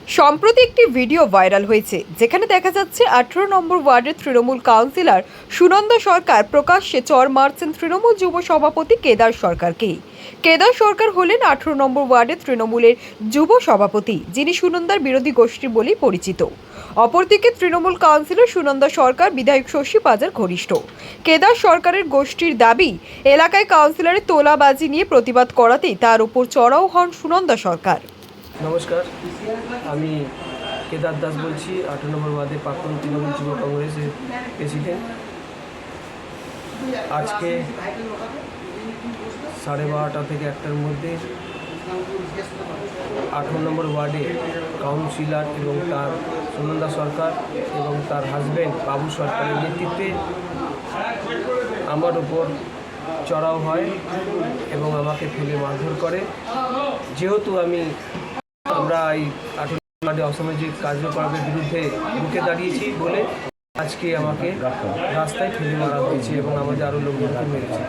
সম্প্রতি একটি video viral হয়েছে যেখানে দেখা যাচ্ছে 18 নম্বর ওয়ার্ডের তৃণমূল কাউন্সিলর সুনন্দা সরকার প্রকাশ্যে চর মারছেন তৃণমূল যুব সভাপতি কেদার সরকারকে। কেদার সরকার হলেন 18 নম্বর ওয়ার্ডের তৃণমূলের যুব সভাপতি, যিনি সুনন্দার বিরোধী গোষ্ঠী বলেই পরিচিত। অপরদিকে তৃণমূল কাউন্সিলর সুনন্দা সরকার বিধায়ক শশী পাজার ঘনিষ্ঠ। কেদার সরকারের গোষ্ঠীর দাবি, এলাকায় কাউন্সিলরের তোলাবাজি নিয়ে প্রতিবাদ করাতেই তার উপর চড়াও হন সুনন্দা সরকার। নমস্কার, আমি কেদার দাস বলছি, 18 নম্বর ওয়ার্ডের প্রাক্তন তৃণমূল যুব কংগ্রেসের প্রেসিডেন্ট। আজকে 12:30 থেকে 1টার মধ্যে 18 নম্বর ওয়ার্ডে কাউন্সিলর এবং তার সুনন্দা সরকার এবং তার হাজব্যান্ড বাবু সরকারের নেতৃত্বে আমার উপর চড়াও হয় এবং আমাকে ফেলে মারধর করে। যেহেতু আমরা এই 18 ওয়ার্ডে অসামাজিক কার্যকলাপের বিরুদ্ধে রুখে দাঁড়িয়েছি বলে আজকে আমাকে রাস্তায় ফেলে মারা হয়েছে এবং আমাদের আরও লোকজনকে মেরেছে।